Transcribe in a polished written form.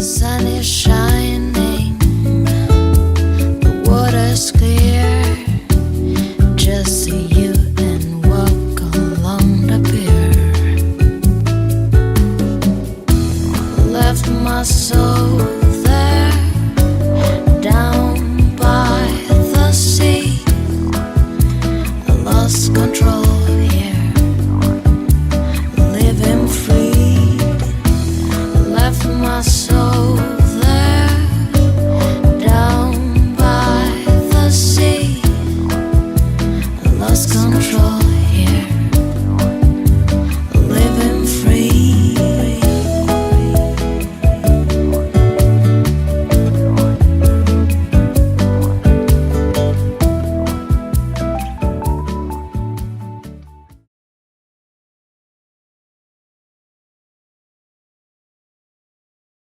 sun is shining, the water's clear. Just see you and walk along the pier. Left my soul